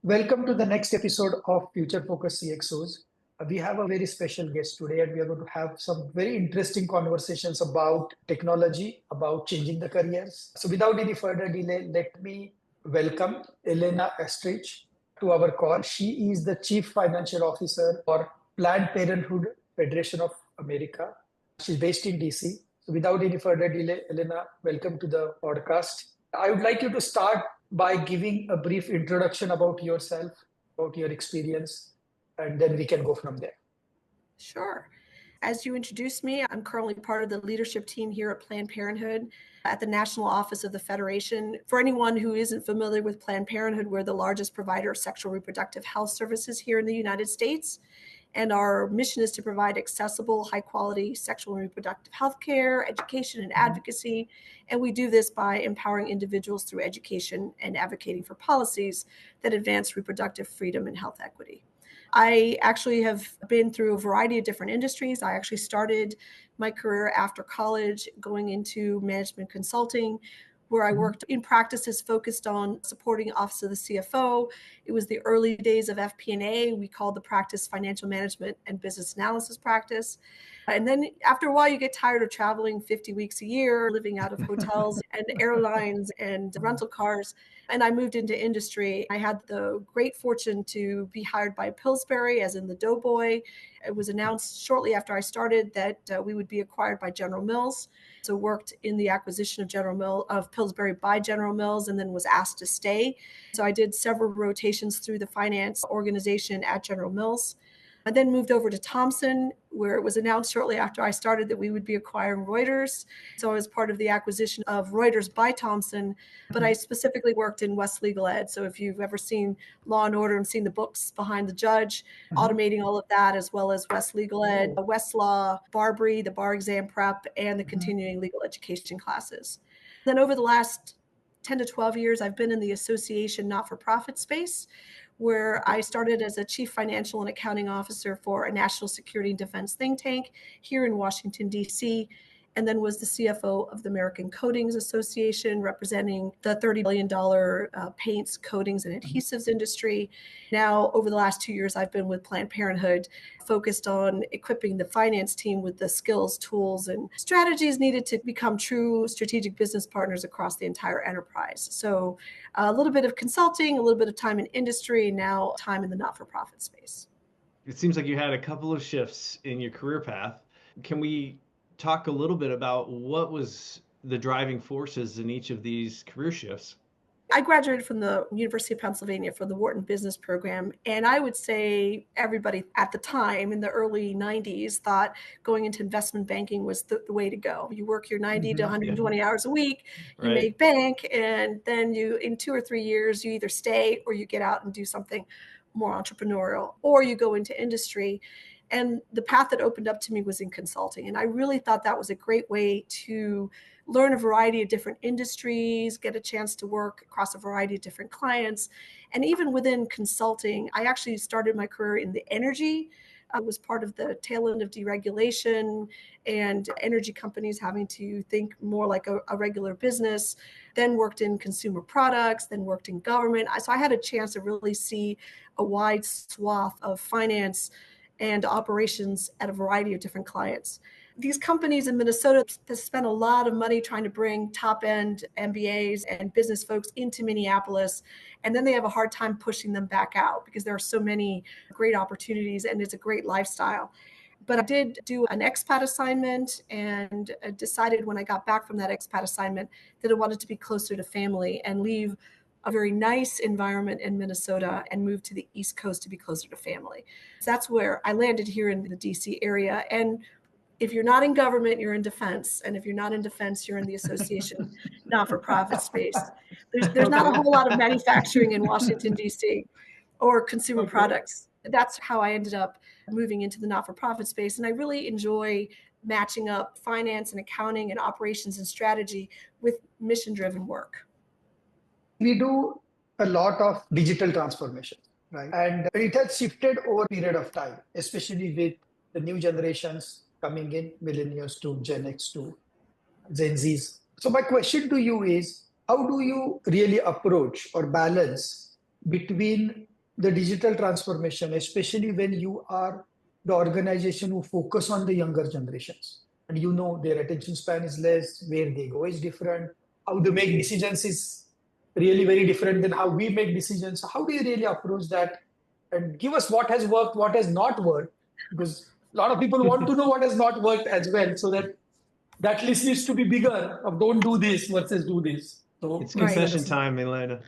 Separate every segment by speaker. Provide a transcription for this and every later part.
Speaker 1: Welcome to the next episode of Future Focus CXOs. We have a very special guest today, and we are going to have some very interesting conversations about technology, about changing the careers. So, without any further delay, let me welcome Ilana Esterrich to our call. She is the Chief Financial Officer for Planned Parenthood Federation of America. She's based in DC. So, without any further delay, Ilana, welcome to the podcast. I would like you to start by giving a brief introduction about yourself, about your experience, and then we can go from there.
Speaker 2: Sure. As you introduced me, I'm currently part of the leadership team here at Planned Parenthood at the National Office of the Federation. For anyone who isn't familiar with Planned Parenthood, we're the largest provider of sexual reproductive health services here in the United States. And our mission is to provide accessible, high-quality sexual and reproductive health care, education, and advocacy. And we do this by empowering individuals through education and advocating for policies that advance reproductive freedom and health equity. I actually have been through a variety of different industries. I actually started my career after college going into management consulting, where I worked in practices focused on supporting Office of the CFO. It was the early days of FP&A. We called the practice Financial Management and Business Analysis Practice. And then after a while, you get tired of traveling 50 weeks a year, living out of hotels and airlines and rental cars. And I moved into industry. I had the great fortune to be hired by Pillsbury, as in the Doughboy. It was announced shortly after I started that we would be acquired by General Mills. So worked in the acquisition of Pillsbury by General Mills, and then was asked to stay. So I did several rotations through the finance organization at General Mills. I then moved over to Thomson, where it was announced shortly after I started that we would be acquiring Reuters. So I was part of the acquisition of Reuters by Thomson, but I specifically worked in West Legal Ed. So if you've ever seen Law and Order and seen the books behind the judge, automating all of that, as well as West Legal Ed, Westlaw, Barbary, the bar exam prep, and the continuing legal education classes. Then over the last 10 to 12 years, I've been in the association not-for-profit space, where I started as a chief financial and accounting officer for a national security and defense think tank here in Washington, D.C., and then was the CFO of the American Coatings Association, representing the $30 billion paints, coatings, and adhesives industry. Now, over the last 2 years, I've been with Planned Parenthood, focused on equipping the finance team with the skills, tools, and strategies needed to become true strategic business partners across the entire enterprise. So a little bit of consulting, a little bit of time in industry, and now time in the not-for-profit space.
Speaker 3: It seems like you had a couple of shifts in your career path. Can we talk a little bit about what was the driving forces in each of these career shifts?
Speaker 2: I graduated from the University of Pennsylvania for the Wharton Business Program. And I would say everybody at the time in the early 90s thought going into investment banking was the way to go. You work your 90 to 120 hours a week, you make bank, and then in 2 or 3 years, you either stay or you get out and do something more entrepreneurial, or you go into industry. And the path that opened up to me was in consulting. And I really thought that was a great way to learn a variety of different industries, get a chance to work across a variety of different clients. And even within consulting, I actually started my career in the energy. I was part of the tail end of deregulation and energy companies having to think more like a regular business, then worked in consumer products, then worked in government. So I had a chance to really see a wide swath of finance and operations at a variety of different clients. These companies in Minnesota spent a lot of money trying to bring top-end MBAs and business folks into Minneapolis, and then they have a hard time pushing them back out because there are so many great opportunities and it's a great lifestyle. But I did do an expat assignment and decided when I got back from that expat assignment that I wanted to be closer to family and leave a very nice environment in Minnesota and moved to the East Coast to be closer to family. So that's where I landed here in the DC area. And if you're not in government, you're in defense. And if you're not in defense, you're in the association not-for-profit space. There's not a whole lot of manufacturing in Washington, D.C. or consumer products. That's how I ended up moving into the not-for-profit space. And I really enjoy matching up finance and accounting and operations and strategy with mission-driven work.
Speaker 1: We do a lot of digital transformation, right? And it has shifted over a period of time, especially with the new generations coming in, millennials to Gen X to Gen Zs. So my question to you is, how do you really approach or balance between the digital transformation, especially when you are the organization who focus on the younger generations. And you know their attention span is less, where they go is different, how they make decisions is really very different than how we make decisions. So how do you really approach that and give us what has worked, what has not worked? Because a lot of people want to know what has not worked as well, so that that list needs to be bigger of don't do this versus do this. So
Speaker 3: It's
Speaker 1: please let
Speaker 3: confession
Speaker 1: us know.
Speaker 3: time, Ilana.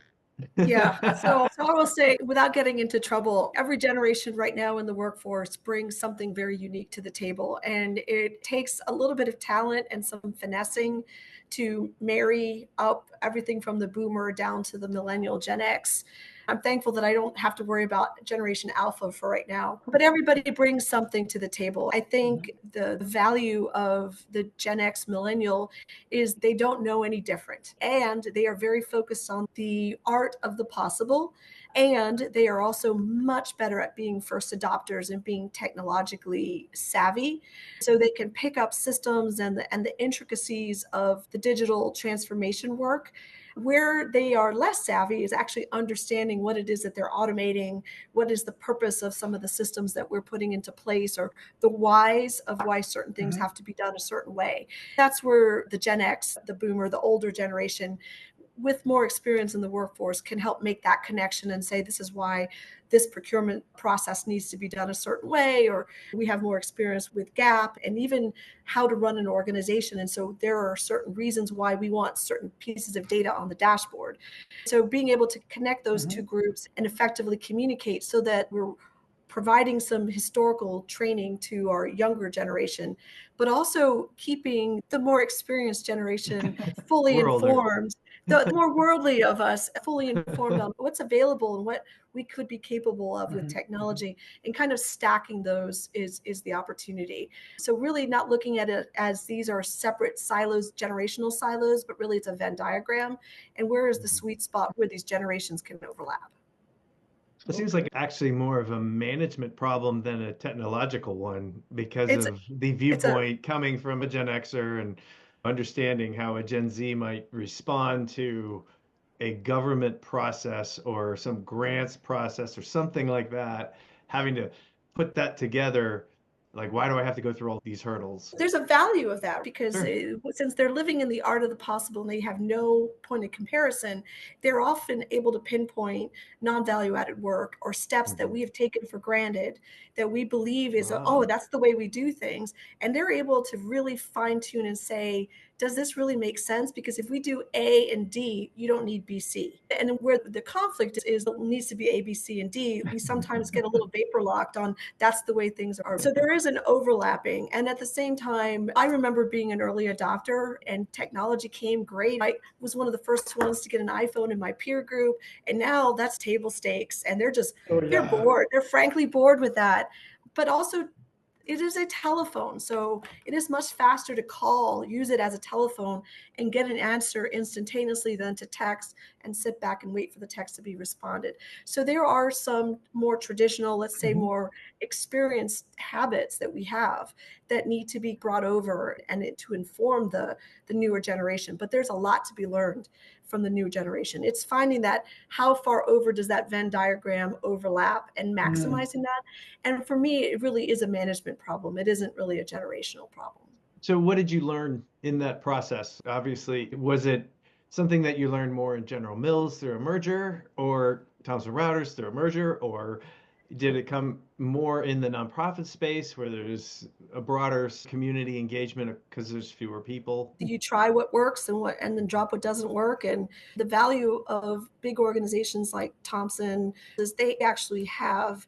Speaker 2: Yeah. So I will say, without getting into trouble, every generation right now in the workforce brings something very unique to the table. And it takes a little bit of talent and some finessing to marry up everything from the boomer down to the millennial Gen X. I'm thankful that I don't have to worry about Generation Alpha for right now, but everybody brings something to the table. I think the value of the Gen X millennial is they don't know any different, and they are very focused on the art of the possible, and they are also much better at being first adopters and being technologically savvy, so they can pick up systems and the intricacies of the digital transformation work. Where they are less savvy is actually understanding what it is that they're automating, what is the purpose of some of the systems that we're putting into place, or the whys of why certain things have to be done a certain way. That's where the Gen X, the boomer, the older generation with more experience in the workforce can help make that connection and say, this is why this procurement process needs to be done a certain way, or we have more experience with gap and even how to run an organization. And so there are certain reasons why we want certain pieces of data on the dashboard. So being able to connect those two groups and effectively communicate so that we're providing some historical training to our younger generation, but also keeping the more experienced generation fully
Speaker 3: We're older.
Speaker 2: informed, the more worldly of us fully informed on what's available and what we could be capable of with technology, and kind of stacking those is the opportunity. So really not looking at it as these are separate silos, generational silos, but really it's a Venn diagram. And where is the sweet spot where these generations can overlap?
Speaker 3: It seems like actually more of a management problem than a technological one because
Speaker 2: It's
Speaker 3: of the
Speaker 2: it's a
Speaker 3: viewpoint coming from a Gen Xer and understanding how a Gen Z might respond to a government process or some grants process or something like that, having to put that together. Like, why do I have to go through all these hurdles?
Speaker 2: There's a value of that because
Speaker 3: Sure.
Speaker 2: since they're living in the art of the possible and they have no point of comparison, they're often able to pinpoint non-value added work or steps that we have taken for granted that we believe is, oh, that's the way we do things. And they're able to really fine tune and say, does this really make sense? Because if we do A and D, you don't need B, C. And where the conflict is needs to be A, B, C, and D, we sometimes get a little vapor locked on that's the way things are. So there is an overlapping. And at the same time, I remember being an early adopter and technology came great. I was one of the first ones to get an iPhone in my peer group. And now that's table stakes. And they're bored. They're frankly bored with that. But also it is a telephone. So it is much faster to call, use it as a telephone, and get an answer instantaneously than to text and sit back and wait for the text to be responded. So there are some more traditional, let's say more experienced habits that we have that need to be brought over and to inform the newer generation. But there's a lot to be learned from the new generation. It's finding that how far over does that Venn diagram overlap and maximizing that. And for me, it really is a management problem. It isn't really a generational problem.
Speaker 3: So what did you learn in that process? Obviously, was it something that you learned more in General Mills through a merger or Thomson Reuters through a merger, or did it come more in the nonprofit space where there's a broader community engagement because there's fewer people?
Speaker 2: You try what works and then drop what doesn't work. And the value of big organizations like Thomson is they actually have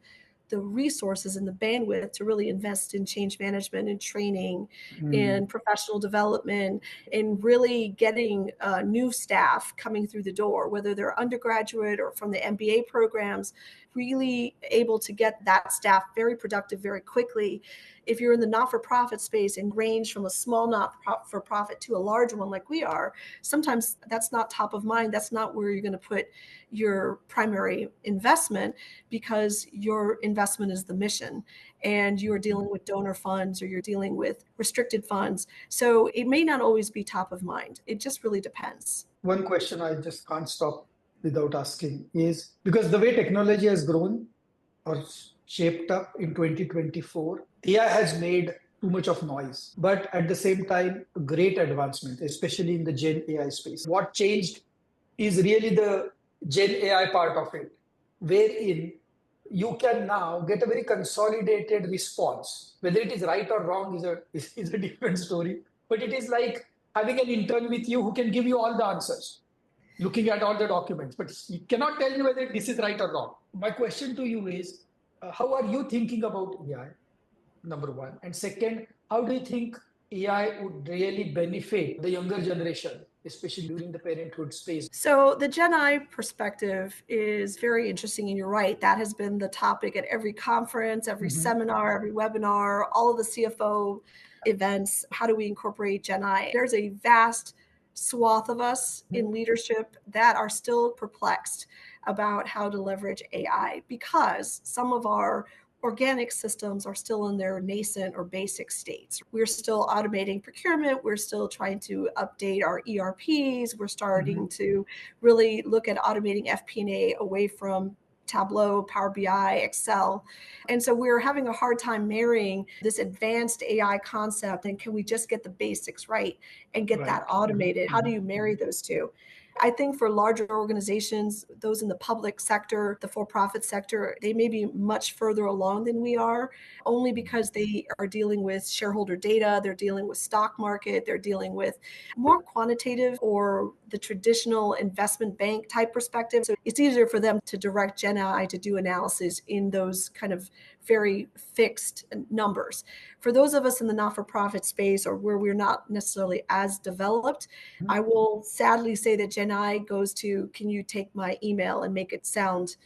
Speaker 2: the resources and the bandwidth to really invest in change management and training, in professional development, in really getting new staff coming through the door, whether they're undergraduate or from the MBA programs, really able to get that staff very productive very quickly. If you're in the not-for-profit space and range from a small not-for-profit to a large one like we are, sometimes that's not top of mind. That's not where you're going to put your primary investment because your investment is the mission and you're dealing with donor funds or you're dealing with restricted funds. So it may not always be top of mind. It just really depends.
Speaker 1: One question I just can't stop without asking is because the way technology has grown or shaped up in 2024, AI has made too much of noise, but at the same time, great advancement, especially in the Gen AI space. What changed is really the Gen AI part of it, wherein you can now get a very consolidated response. Whether it is right or wrong is a different story, but it is like having an intern with you who can give you all the answers, looking at all the documents, but he cannot tell you whether this is right or wrong. My question to you is, how are you thinking about AI, number one? And second, how do you think AI would really benefit the younger generation, especially during the parenthood space?
Speaker 2: So the Gen I perspective is very interesting, and you're right. That has been the topic at every conference, every seminar, every webinar, all of the CFO events. How do we incorporate Gen I? There's a vast swath of us in leadership that are still perplexed about how to leverage AI because some of our organic systems are still in their nascent or basic states. We're still automating procurement. We're still trying to update our ERPs. We're starting to really look at automating FP&A away from Tableau, Power BI, Excel. And so we're having a hard time marrying this advanced AI concept and can we just get the basics right and get that automated? How do you marry those two? I think for larger organizations, those in the public sector, the for-profit sector, they may be much further along than we are, only because they are dealing with shareholder data, they're dealing with stock market, they're dealing with more quantitative or the traditional investment bank type perspective. So it's easier for them to direct Gen AI to do analysis in those kind of very fixed numbers. For those of us in the not-for-profit space or where we're not necessarily as developed, I will sadly say that Gen AI goes to, can you take my email and make it sound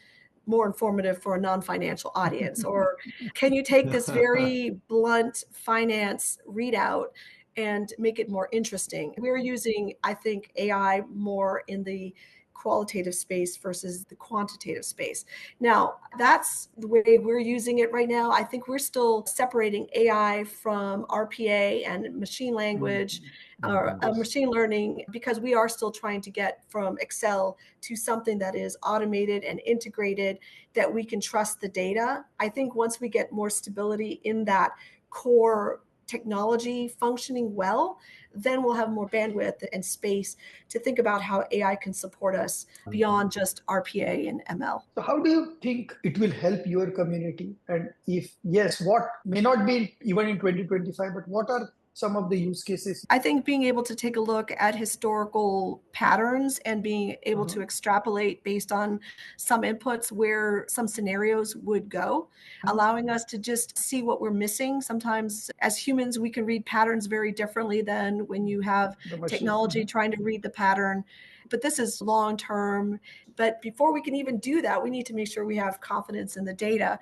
Speaker 2: more informative for a non-financial audience? Or can you take this very blunt finance readout and make it more interesting? We're using, I think, AI more in the qualitative space versus the quantitative space. Now, that's the way we're using it right now. I think we're still separating AI from RPA and machine language or machine learning because we are still trying to get from Excel to something that is automated and integrated that we can trust the data. I think once we get more stability in that core technology functioning well, then we'll have more bandwidth and space to think about how AI can support us beyond just RPA and ML.
Speaker 1: So how do you think it will help your community? And if yes, what may not be even in 2025, but what are some of the use cases?
Speaker 2: I think being able to take a look at historical patterns and being able to extrapolate based on some inputs where some scenarios would go, allowing us to just see what we're missing. Sometimes as humans, we can read patterns very differently than when you have technology trying to read the pattern. But this is long term. But before we can even do that, we need to make sure we have confidence in the data.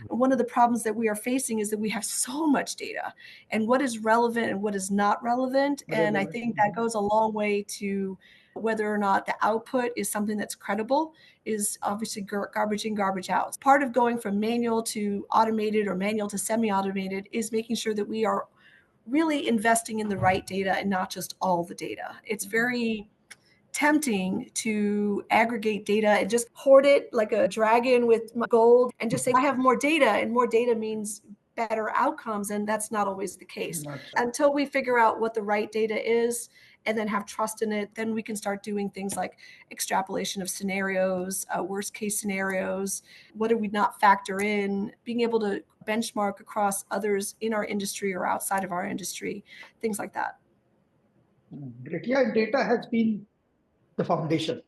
Speaker 2: One of the problems that we are facing is that we have so much data and what is relevant and what is not relevant. And I think that goes a long way to whether or not the output is something that's credible is obviously garbage in, garbage out. Part of going from manual to automated or manual to semi-automated is making sure that we are really investing in the right data and not just all the data. It's very tempting to aggregate data and just hoard it like a dragon with gold and just say, I have more data, and more data means better outcomes. And that's not always the case. Until we figure out what the right data is and then have trust in it, then we can start doing things like extrapolation of scenarios, worst case scenarios. What do we not factor in? Being able to benchmark across others in our industry or outside of our industry, things like that.
Speaker 1: Great. Yeah, data has been the foundation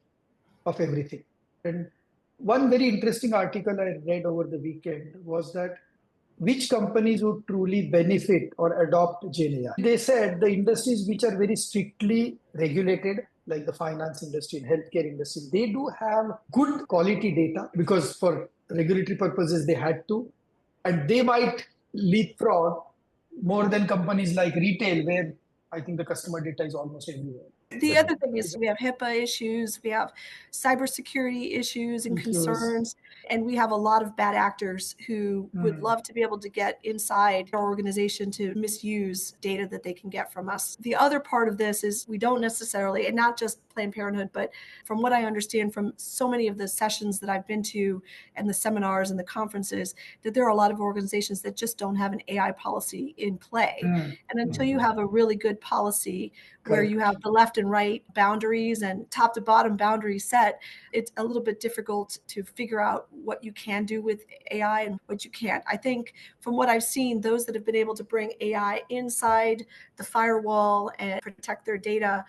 Speaker 1: of everything. And one very interesting article I read over the weekend was that which companies would truly benefit or adopt Gen AI. They said the industries which are very strictly regulated, like the finance industry and healthcare industry, they do have good quality data because for regulatory purposes they had to, and they might leapfrog more than companies like retail, where I think the customer data is almost everywhere.
Speaker 2: The other thing is we have HIPAA issues, we have cybersecurity issues and concerns, and we have a lot of bad actors who would love to be able to get inside our organization to misuse data that they can get from us. The other part of this is we don't necessarily, and not just Planned Parenthood, but from what I understand from so many of the sessions that I've been to and the seminars and the conferences, that there are a lot of organizations that just don't have an AI policy in play. And until you have a really good policy where you have the left and right boundaries and top to bottom boundaries set, it's a little bit difficult to figure out what you can do with AI and what you can't. I think from what I've seen, those that have been able to bring AI inside the firewall and protect their data,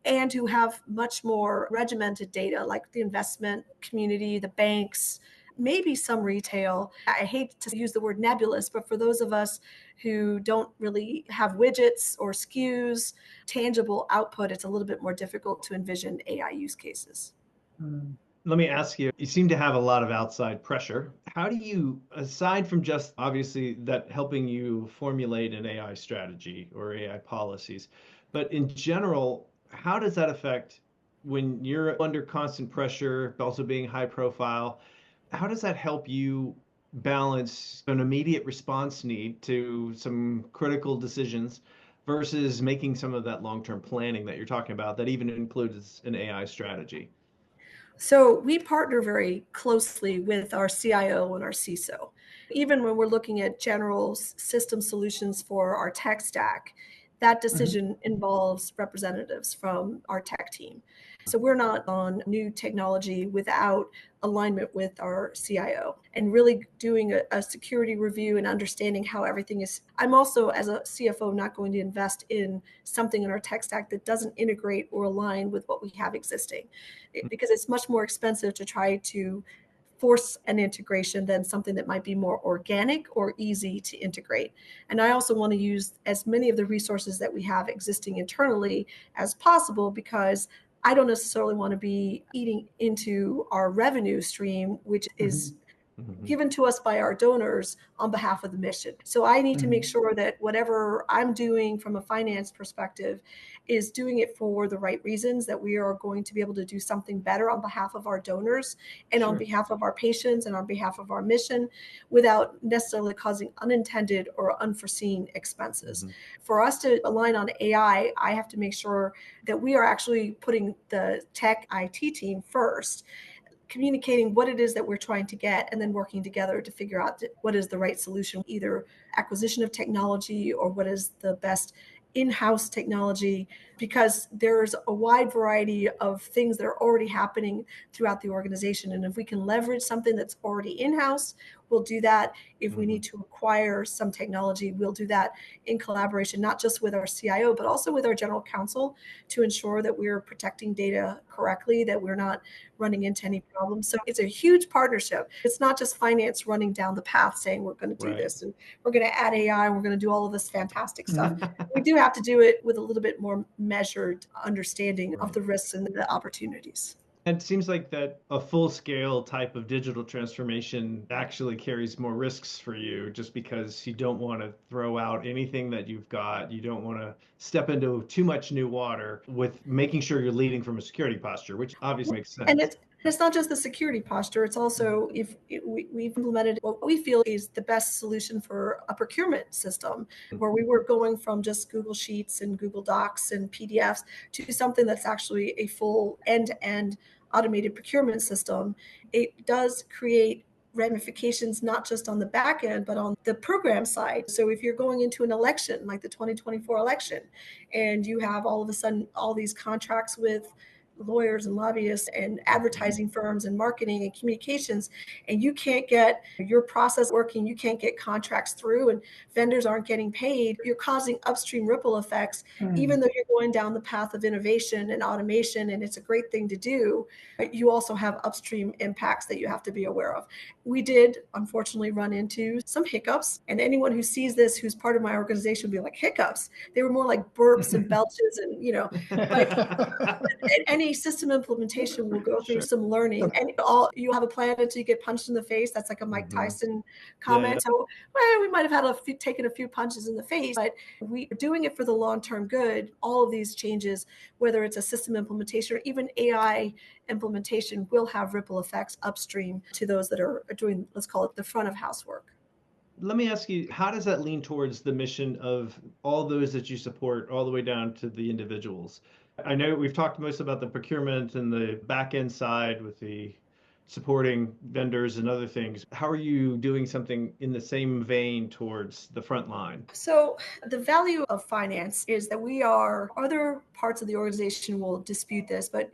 Speaker 2: and who have much more regimented data, like the investment community, the banks, maybe some retail. I hate to use the word nebulous, but for those of us who don't really have widgets or SKUs, tangible output, it's a little bit more difficult to envision AI use cases.
Speaker 3: Let me ask you, you seem to have a lot of outside pressure. How do you, aside from just obviously that helping you formulate an AI strategy or AI policies, but in general, how does that affect when you're under constant pressure, also being high profile? How does that help you balance an immediate response need to some critical decisions versus making some of that long-term planning that you're talking about that even includes an AI strategy?
Speaker 2: So we partner very closely with our CIO and our CISO. Even when we're looking at general system solutions for our tech stack, that decision involves representatives from our tech team. So we're not on new technology without alignment with our CIO and really doing a security review and understanding how everything is. I'm also, as a CFO, not going to invest in something in our tech stack that doesn't integrate or align with what we have existing, because it's much more expensive to try to force an integration than something that might be more organic or easy to integrate. And I also want to use as many of the resources that we have existing internally as possible, because I don't necessarily want to be eating into our revenue stream, which is given to us by our donors on behalf of the mission. So I need to make sure that whatever I'm doing from a finance perspective is doing it for the right reasons, that we are going to be able to do something better on behalf of our donors and on behalf of our patients and on behalf of our mission without necessarily causing unintended or unforeseen expenses. For us to align on AI, I have to make sure that we are actually putting the tech IT team first, communicating what it is that we're trying to get, and then working together to figure out what is the right solution, either acquisition of technology or what is the best in-house technology, because there's a wide variety of things that are already happening throughout the organization. And if we can leverage something that's already in-house, we'll do that. If we need to acquire some technology, we'll do that in collaboration, not just with our CIO, but also with our general counsel, to ensure that we're protecting data correctly, that we're not running into any problems. So it's a huge partnership. It's not just finance running down the path saying we're going to do this and we're going to add AI and we're going to do all of this fantastic stuff. We do have to do it with a little bit more measured understanding of the risks and the opportunities.
Speaker 3: It seems like that a full-scale type of digital transformation actually carries more risks for you, just because you don't want to throw out anything that you've got. You don't want to step into too much new water with making sure you're leading from a security posture, which obviously makes sense.
Speaker 2: And it's not just the security posture. It's also we've implemented what we feel is the best solution for a procurement system, where we were going from just Google Sheets and Google Docs and PDFs to something that's actually a full end-to-end automated procurement system. It does create ramifications, not just on the back end, but on the program side. So if you're going into an election, like the 2024 election, and you have all of a sudden all these contracts with lawyers and lobbyists and advertising firms and marketing and communications, and you can't get your process working, you can't get contracts through, and vendors aren't getting paid, you're causing upstream ripple effects. Even though you're going down the path of innovation and automation, and it's a great thing to do, you also have upstream impacts that you have to be aware of. We did unfortunately run into some hiccups, and anyone who sees this who's part of my organization will be like, hiccups? They were more like burps and belches and, but any system implementation will go through
Speaker 3: Sure.
Speaker 2: some learning, and you have a plan until you get punched in the face. That's like a Mike Tyson comment.
Speaker 3: Yeah.
Speaker 2: So well, we might have had taken a few punches in the face, but we are doing it for the long-term good. All of these changes, whether it's a system implementation or even AI implementation, will have ripple effects upstream to those that are doing, let's call it, the front of house work.
Speaker 3: Let me ask you, how does that lean towards the mission of all those that you support, all the way down to the individuals? I know we've talked most about the procurement and the back end side with the supporting vendors and other things. How are you doing something in the same vein towards the front line?
Speaker 2: So the value of finance is that other parts of the organization will dispute this, but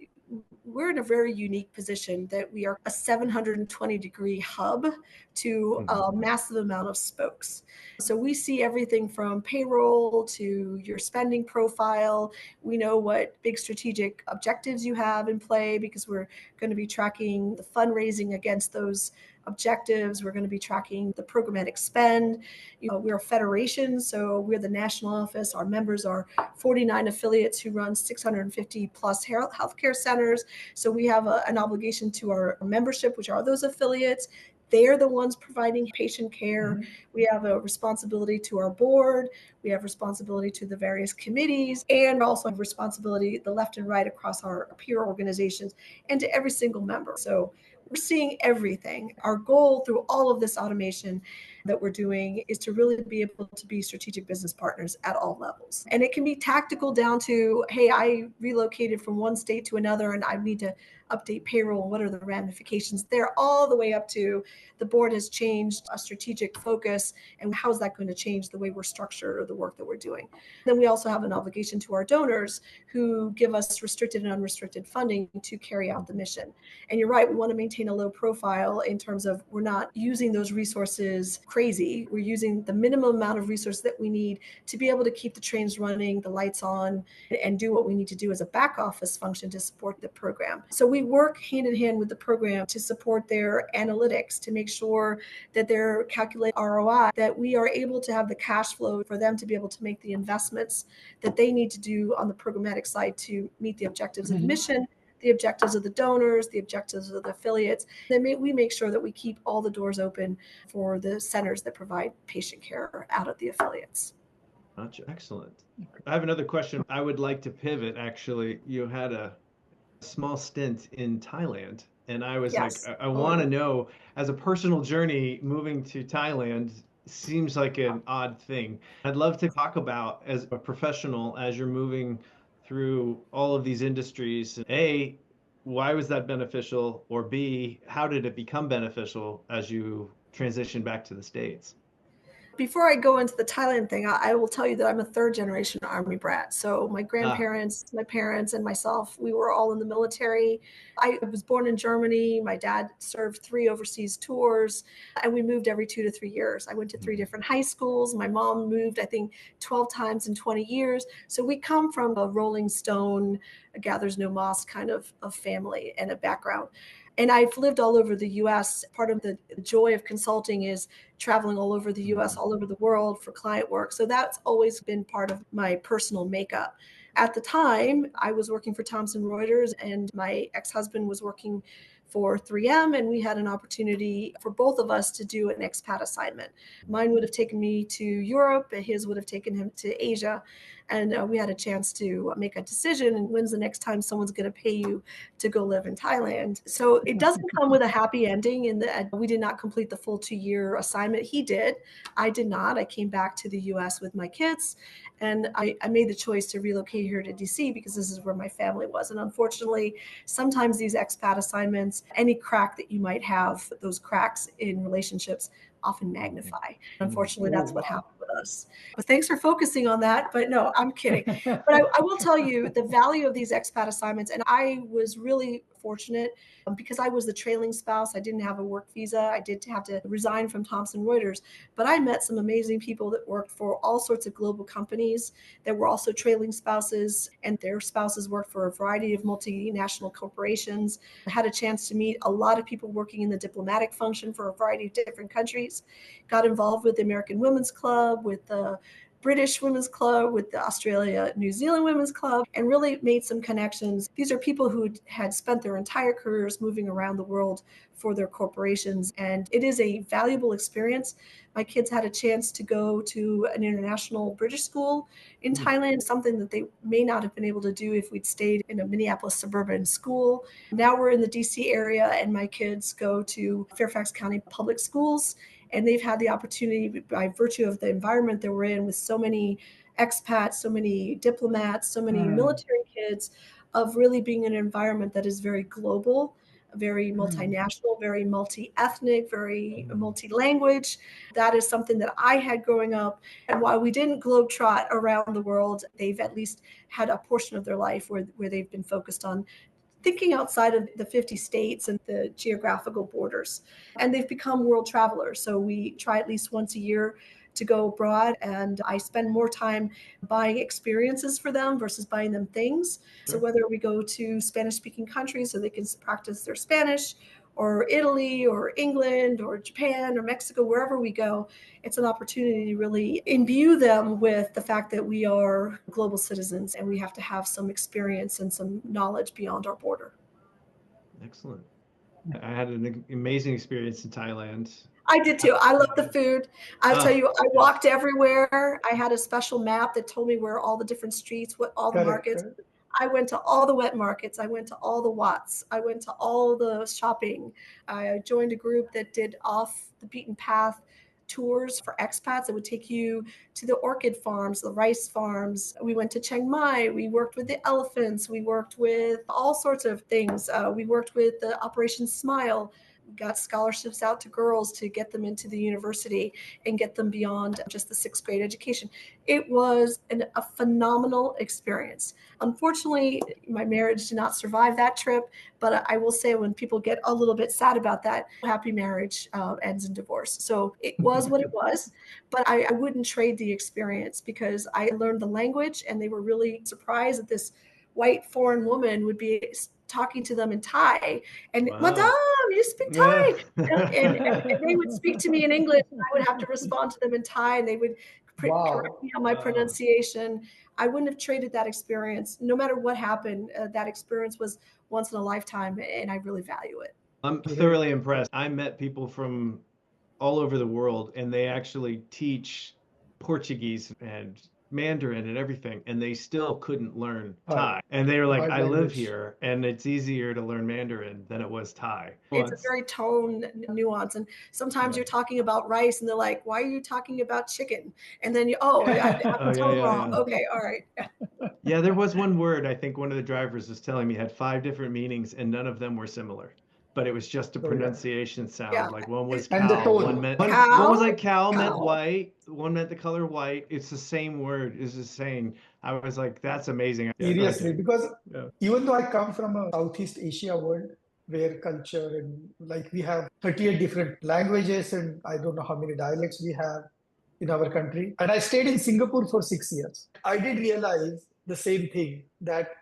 Speaker 2: we're in a very unique position that we are a 720-degree hub to a massive amount of spokes. So we see everything from payroll to your spending profile. We know what big strategic objectives you have in play because we're going to be tracking the fundraising against those objectives. We're going to be tracking the programmatic spend. We're a federation, so we're the national office. Our members are 49 affiliates who run 650 plus healthcare centers. So we have an obligation to our membership, which are those affiliates. They're the ones providing patient care. We have a responsibility to our board. We have responsibility to the various committees, and also have responsibility the left and right across our peer organizations and to every single member. So we're seeing everything. Our goal through all of this automation that we're doing is to really be able to be strategic business partners at all levels. And it can be tactical down to, hey, I relocated from one state to another and I need to update payroll. What are the ramifications there? All the way up to the board has changed a strategic focus, and how is that going to change the way we're structured or the work that we're doing? Then we also have an obligation to our donors who give us restricted and unrestricted funding to carry out the mission. And you're right, we want to maintain a low profile in terms of we're not using those resources crazy. We're using the minimum amount of resources that we need to be able to keep the trains running, the lights on, and do what we need to do as a back office function to support the program. So we work hand in hand with the program to support their analytics, to make sure that they're calculating ROI, that we are able to have the cash flow for them to be able to make the investments that they need to do on the programmatic side to meet the objectives of the mission, the objectives of the donors, the objectives of the affiliates. Then we make sure that we keep all the doors open for the centers that provide patient care out of the affiliates.
Speaker 3: Gotcha. Excellent. I have another question. I would like to pivot, actually. You had a small stint in Thailand, and I was like,
Speaker 2: Yes.
Speaker 3: I want to know, as a personal journey, moving to Thailand seems like an odd thing. I'd love to talk about, as a professional, as you're moving through all of these industries, A, why was that beneficial? Or B, how did it become beneficial as you transition back to the States?
Speaker 2: Before I go into the Thailand thing, I will tell you that I'm a third generation Army brat. So my grandparents, my parents, and myself, we were all in the military. I was born in Germany. My dad served 3 overseas tours, and we moved every 2 to 3 years. I went to 3 different high schools. My mom moved, I think, 12 times in 20 years. So we come from a Rolling Stone, gathers no moss kind of family and a background. And I've lived all over the US. Part of the joy of consulting is traveling all over the US, all over the world for client work. So that's always been part of my personal makeup. At the time, I was working for Thomson Reuters, and my ex-husband was working for 3M, and we had an opportunity for both of us to do an expat assignment. Mine would have taken me to Europe, his would have taken him to Asia. And we had a chance to make a decision, and when's the next time someone's going to pay you to go live in Thailand. So it doesn't come with a happy ending in that we did not complete the full 2-year assignment. He did. I did not. I came back to the US with my kids, and I made the choice to relocate here to DC because this is where my family was. And unfortunately, sometimes these expat assignments, any crack that you might have, those cracks in relationships often magnify. Unfortunately, that's what happened with us. But thanks for focusing on that. But no, I'm kidding. But I will tell you the value of these expat assignments. And I was really fortunate because I was the trailing spouse. I didn't have a work visa. I did have to resign from Thomson Reuters. But I met some amazing people that worked for all sorts of global companies that were also trailing spouses, and their spouses worked for a variety of multinational corporations. I had a chance to meet a lot of people working in the diplomatic function for a variety of different countries. Got involved with the American Women's Club, with the British Women's Club, with the Australia New Zealand Women's Club, and really made some connections. These are people who had spent their entire careers moving around the world for their corporations, and it is a valuable experience. My kids had a chance to go to an international British school in Thailand, something that they may not have been able to do if we'd stayed in a Minneapolis suburban school. Now we're in the DC area, and my kids go to Fairfax County Public Schools, and they've had the opportunity, by virtue of the environment that we're in, with so many expats, so many diplomats, so many military kids, of really being in an environment that is very global, very multinational, very multi-ethnic, very multi-language. That is something that I had growing up. And while we didn't globetrot around the world, they've at least had a portion of their life where they've been focused on thinking outside of the 50 states and the geographical borders. And they've become world travelers. So we try at least once a year to go abroad, and I spend more time buying experiences for them versus buying them things. So whether we go to Spanish-speaking countries so they can practice their Spanish, or Italy or England or Japan or Mexico, wherever we go, it's an opportunity to really imbue them with the fact that we are global citizens and we have to have some experience and some knowledge beyond our border.
Speaker 3: Excellent. I had an amazing experience in Thailand.
Speaker 2: I did too. I love the food. I'll tell you, I walked everywhere. I had a special map that told me where all the different streets, what all the markets. I went to all the wet markets. I went to all the Watts. I went to all the shopping. I joined a group that did off the beaten path tours for expats that would take you to the orchid farms, the rice farms. We went to Chiang Mai. We worked with the elephants. We worked with all sorts of things. We worked with the Operation Smile. Got scholarships out to girls to get them into the university and get them beyond just the 6th grade education. It was a phenomenal experience. Unfortunately, my marriage did not survive that trip, but I will say, when people get a little bit sad about that, happy marriage ends in divorce. So it was what it was, but I wouldn't trade the experience, because I learned the language, and they were really surprised that this white foreign woman would be talking to them in Thai, and Madame, you speak Thai, and they would speak to me in English, and I would have to respond to them in Thai, and they would correct me on my pronunciation. I wouldn't have traded that experience. No matter what happened, that experience was once in a lifetime, and I really value it.
Speaker 3: I'm thoroughly impressed. I met people from all over the world, and they actually teach Portuguese and Mandarin and everything, and they still couldn't learn Thai. And they were like, I live here, and it's easier to learn Mandarin than it was Thai.
Speaker 2: It's a very tone nuance. And sometimes you're talking about rice, and they're like, why are you talking about chicken? And then I have the tone wrong. Okay, all right.
Speaker 3: Yeah, there was one word, I think one of the drivers was telling me, had 5 different meanings, and none of them were similar. But it was just a pronunciation sound.
Speaker 2: Yeah.
Speaker 3: Like one was
Speaker 1: And the
Speaker 3: cow,
Speaker 1: tone.
Speaker 3: one meant
Speaker 2: Cow?
Speaker 3: one was like cow meant
Speaker 2: Cow.
Speaker 3: white, one meant the color white. It's the same word. It's the same. I was like, that's amazing.
Speaker 1: Seriously, because even though I come from a Southeast Asia world where culture and like we have 38 different languages and I don't know how many dialects we have in our country. And I stayed in Singapore for 6 years. I did realize the same thing, that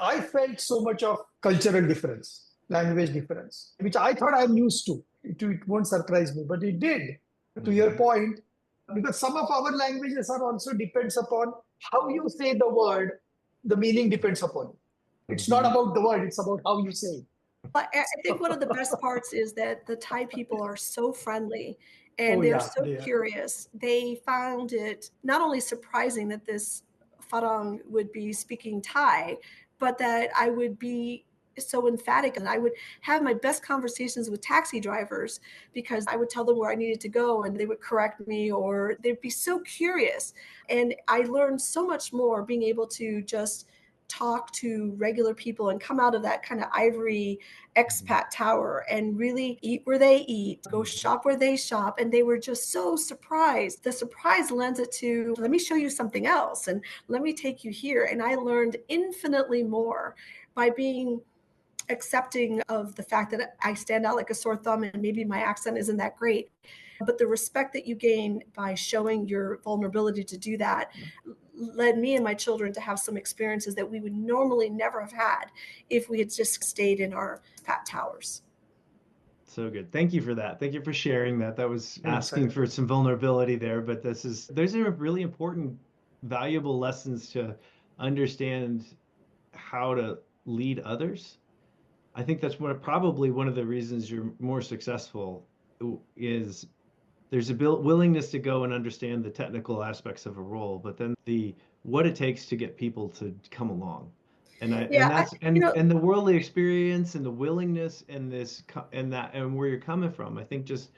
Speaker 1: I felt so much of cultural difference, language difference, which I thought I'm used to. It won't surprise me, but it did. To your point, because some of our languages are also depends upon how you say the word, the meaning depends upon it. It's not about the word, it's about how you say it.
Speaker 2: But I think one of the best parts is that the Thai people are so friendly, and they're so curious. They found it not only surprising that this Farang would be speaking Thai, but that I would be so emphatic, and I would have my best conversations with taxi drivers, because I would tell them where I needed to go and they would correct me, or they'd be so curious. And I learned so much more being able to just talk to regular people and come out of that kind of ivory expat tower and really eat where they eat, go shop where they shop. And they were just so surprised. The surprise lends it to, let me show you something else and let me take you here. And I learned infinitely more by being accepting of the fact that I stand out like a sore thumb and maybe my accent isn't that great. But the respect that you gain by showing your vulnerability to do that led me and my children to have some experiences that we would normally never have had if we had just stayed in our pat towers.
Speaker 3: So good. Thank you for that. Thank you for sharing that. That was asking
Speaker 1: Insight.
Speaker 3: for some vulnerability there, but those are really important, valuable lessons to understand how to lead others. I think that's probably one of the reasons you're more successful is there's a willingness to go and understand the technical aspects of a role, but then the what it takes to get people to come along. And
Speaker 2: Yeah,
Speaker 3: that's and the worldly experience and the willingness and and where you're coming from. I think just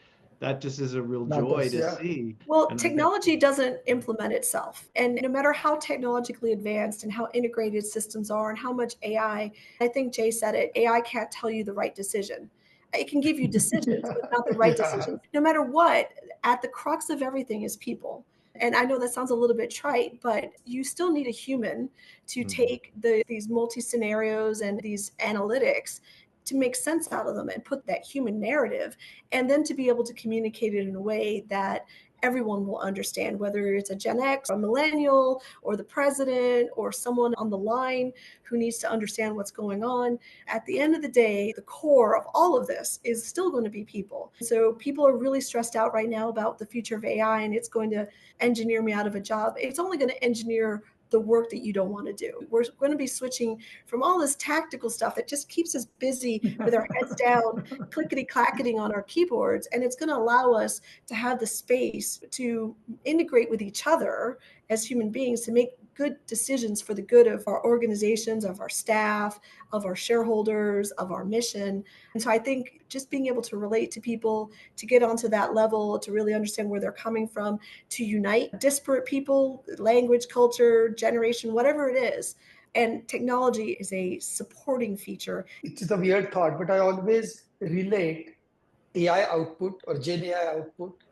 Speaker 3: is a real joy
Speaker 1: Matters,
Speaker 3: to
Speaker 1: yeah.
Speaker 3: see.
Speaker 2: well,
Speaker 3: And I think
Speaker 2: technology doesn't implement itself. And no matter how technologically advanced and how integrated systems are and how much I think Jay said it, AI can't tell you the right decision. It can give you decisions, but not the right
Speaker 1: Yeah.
Speaker 2: decisions. No matter what, at the crux of everything is people. And I know that sounds a little bit trite, but you still need a human to
Speaker 3: Mhm.
Speaker 2: take these multi scenarios and these analytics to make sense out of them and put that human narrative, and then to be able to communicate it in a way that everyone will understand, whether it's a Gen X, a millennial, or the president, or someone on the line who needs to understand what's going on. At the end of the day, the core of all of this is still going to be people. So people are really stressed out right now about the future of AI and it's going to engineer me out of a job. It's only going to engineer the work that you don't want to do. We're going to be switching from all this tactical stuff that just keeps us busy with our heads down, clickety clacketing on our keyboards. And it's going to allow us to have the space to integrate with each other as human beings to make good decisions for the good of our organizations, of our staff, of our shareholders, of our mission. And so I think just being able to relate to people, to get onto that level, to really understand where they're coming from, to unite disparate people, language, culture, generation, whatever it is. And technology is a supporting feature.
Speaker 1: It's a weird thought, but I always relate AI output or Gen AI output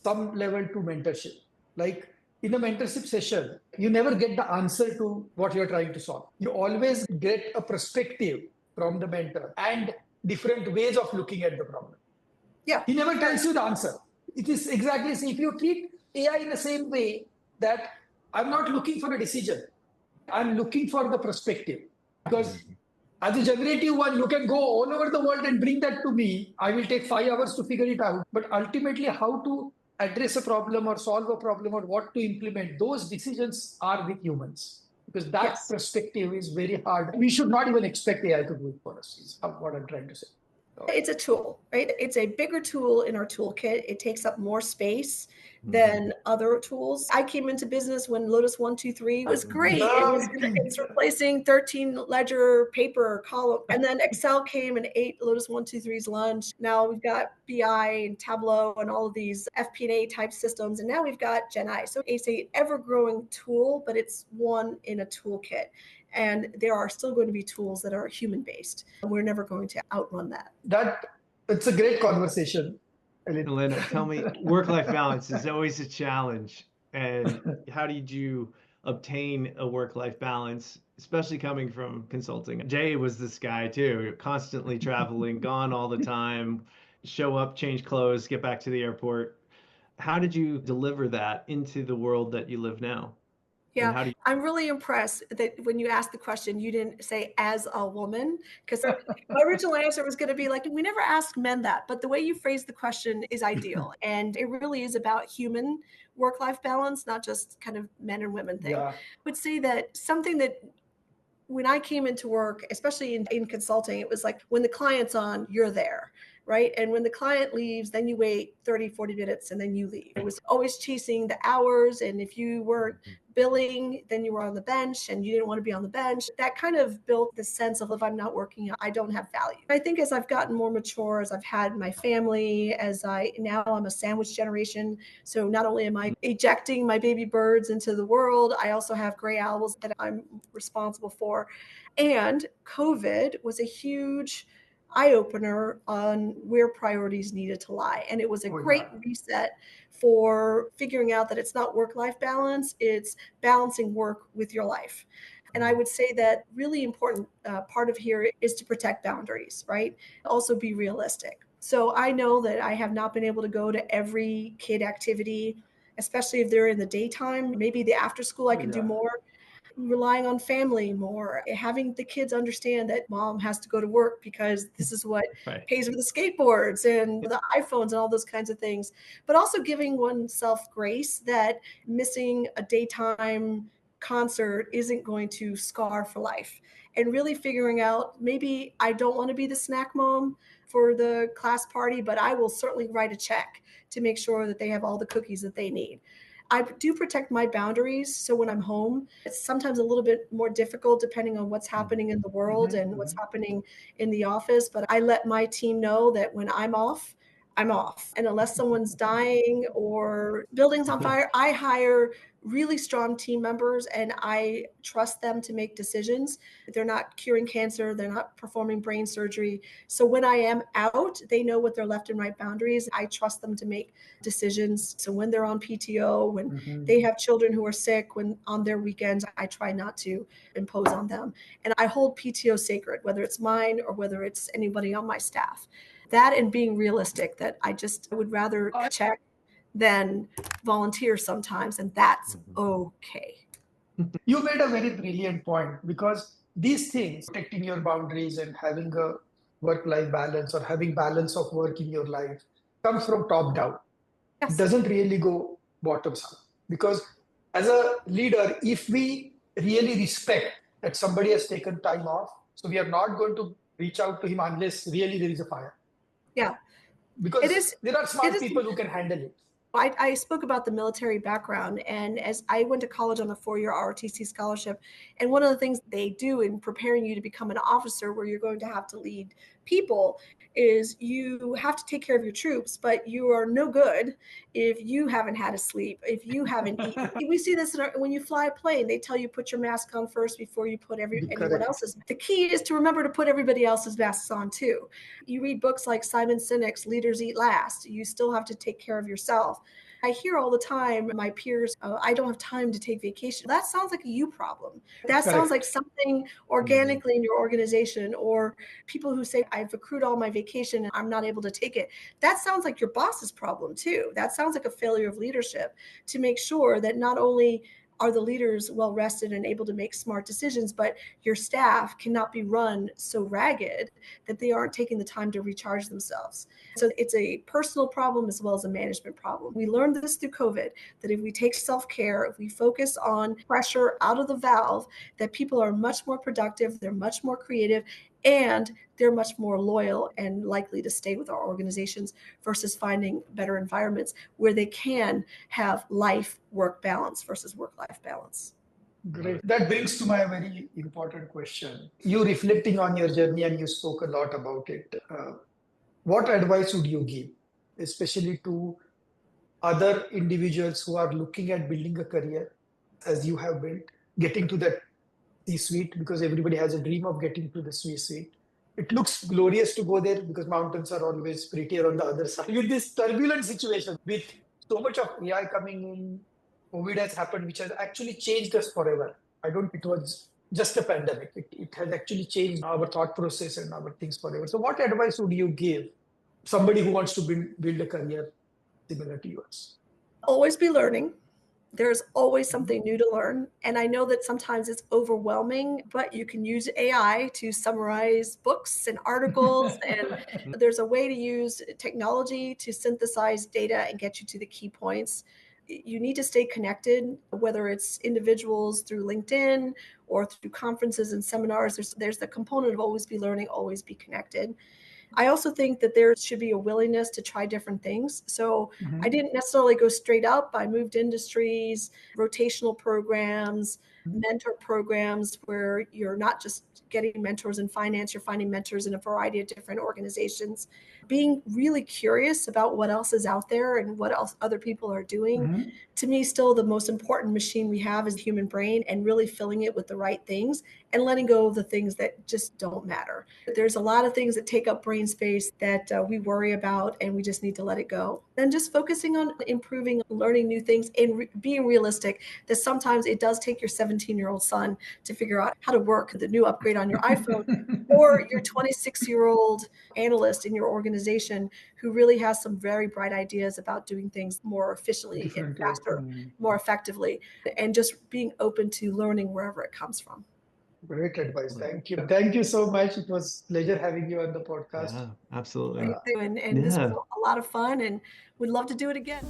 Speaker 1: some level to mentorship. Like in a mentorship session, you never get the answer to what you're trying to solve. You always get a perspective from the mentor and different ways of looking at the problem.
Speaker 2: Yeah.
Speaker 1: He never tells you the answer. It is exactly the same. If you treat AI in the same way that I'm not looking for a decision, I'm looking for the perspective. Because as a generative one, you can go all over the world and bring that to me. I will take 5 hours to figure it out. But ultimately, how to address a problem or solve a problem or what to implement, those decisions are with humans. Because that
Speaker 2: Yes.
Speaker 1: perspective is very hard. We should not even expect AI to do it for us, is what I'm trying to say.
Speaker 2: It's a tool, right? It's a bigger tool in our toolkit. It takes up more space
Speaker 3: Mhm.
Speaker 2: than other tools. I came into business when Lotus 123 was great. It's replacing 13 ledger paper column. And then Excel came and ate Lotus 123's lunch. Now we've got BI and Tableau and all of these FP&A type systems. And now we've got Gen I. So it's a ever growing tool, but it's one in a toolkit. And there are still going to be tools that are human based. We're never going to outrun that.
Speaker 1: It's a great conversation.
Speaker 3: Ilana, tell me, work-life balance is always a challenge. And how did you obtain a work-life balance, especially coming from consulting? Jay was this guy too, constantly traveling, gone all the time, show up, change clothes, get back to the airport. How did you deliver that into the world that you live now? And
Speaker 2: Yeah,
Speaker 3: how do
Speaker 2: I'm really impressed that when you asked the question, you didn't say as a woman, because my original answer was going to be like, we never ask men that. But the way you phrased the question is ideal. And it really is about human work-life balance, not just kind of men and women thing.
Speaker 1: Yeah.
Speaker 2: I would say that something that when I came into work, especially in consulting, it was like when the client's on, you're there, right? And when the client leaves, then you wait 30, 40 minutes and then you leave. It was always chasing the hours. And if you weren't billing, then you were on the bench and you didn't want to be on the bench. That kind of built the sense of if I'm not working, I don't have value. I think as I've gotten more mature, as I've had my family, now I'm a sandwich generation. So not only am I ejecting my baby birds into the world, I also have gray owls that I'm responsible for. And COVID was a huge eye opener on where priorities needed to lie. And it was a great reset for figuring out that it's not work-life balance, it's balancing work with your life. And I would say that really important part of here is to protect boundaries, right? Also be realistic. So I know that I have not been able to go to every kid activity, especially if they're in the daytime. Maybe the after school I can do more. relying on family more, having the kids understand that mom has to go to work because this is what
Speaker 3: Right.
Speaker 2: pays for the skateboards and the iPhones and all those kinds of things, but also giving oneself grace that missing a daytime concert isn't going to scar for life, and really figuring out, maybe I don't want to be the snack mom for the class party, but I will certainly write a check to make sure that they have all the cookies that they need. I do protect my boundaries. So when I'm home, it's sometimes a little bit more difficult depending on what's happening in the world and what's happening in the office. But I let my team know that when I'm off, I'm off. And unless someone's dying or buildings on fire, I hire really strong team members and I trust them to make decisions. They're not curing cancer, they're not performing brain surgery. So when I am out, they know what their left and right boundaries. I trust them to make decisions. So when they're on PTO, when they have children who are sick, when on their weekends, I try not to impose on them. And I hold PTO sacred, whether it's mine or whether it's anybody on my staff. That and being realistic, that I would rather check than volunteer sometimes, and that's okay.
Speaker 1: You made a very brilliant point, because these things, protecting your boundaries and having a work-life balance or having balance of work in your life, comes from top down. It
Speaker 2: Yes.
Speaker 1: doesn't really go bottoms up. Because as a leader, if we really respect that somebody has taken time off, so we are not going to reach out to him unless really there is a fire.
Speaker 2: Yeah.
Speaker 1: Because there are smart people who can handle it.
Speaker 2: I spoke about the military background, and as I went to college on a 4-year ROTC scholarship, and one of the things they do in preparing you to become an officer, where you're going to have to lead people, is you have to take care of your troops, but you are no good if you haven't had a sleep, if you haven't eaten. We see this when you fly a plane. They tell you put your mask on first before you put anyone else's. The key is to remember to put everybody else's masks on too. You read books like Simon Sinek's Leaders Eat Last. You still have to take care of yourself. I hear all the time, my peers, I don't have time to take vacation. That sounds like a you problem. That sounds like something organically in your organization, or people who say, I've accrued all my vacation and I'm not able to take it. That sounds like your boss's problem too. That sounds like a failure of leadership, to make sure that not only are the leaders well rested and able to make smart decisions, but your staff cannot be run so ragged that they aren't taking the time to recharge themselves. So it's a personal problem as well as a management problem. We learned this through COVID, that if we take self-care, if we focus on pressure out of the valve, that people are much more productive, they're much more creative, and they're much more loyal and likely to stay with our organizations, versus finding better environments where they can have life-work balance versus work-life balance.
Speaker 1: Great. That brings to my very important question. You reflecting on your journey, and you spoke a lot about it. What advice would you give, especially to other individuals who are looking at building a career as you have built, getting to that C-suite, because everybody has a dream of getting to the C-suite. It looks glorious to go there because mountains are always prettier on the other side. With this turbulent situation, with so much of AI coming in, COVID has happened, which has actually changed us forever. It was just a pandemic. It has actually changed our thought process and our things forever. So what advice would you give somebody who wants to build a career similar to yours?
Speaker 2: Always be learning. There's always something new to learn. And I know that sometimes it's overwhelming, but you can use AI to summarize books and articles. And there's a way to use technology to synthesize data and get you to the key points. You need to stay connected, whether it's individuals through LinkedIn or through conferences and seminars. There's the component of always be learning, always be connected. I also think that there should be a willingness to try different things. So I didn't necessarily go straight up. I moved industries, rotational programs, mentor programs, where you're not just getting mentors in finance, you're finding mentors in a variety of different organizations. Being really curious about what else is out there and what else other people are doing. To me, still the most important machine we have is the human brain, and really filling it with the right things and letting go of the things that just don't matter. There's a lot of things that take up brain brain space that we worry about and we just need to let it go. And just focusing on improving, learning new things, and being realistic that sometimes it does take your 17-year-old son to figure out how to work the new upgrade on your iPhone, or your 26-year-old analyst in your organization who really has some very bright ideas about doing things more efficiently and faster, more effectively, and just being open to learning wherever it comes from.
Speaker 1: Great advice. Thank you. Thank you so much. It was a pleasure having you on the podcast.
Speaker 3: Yeah, absolutely.
Speaker 2: And this was a lot of fun, and we'd love to do it again.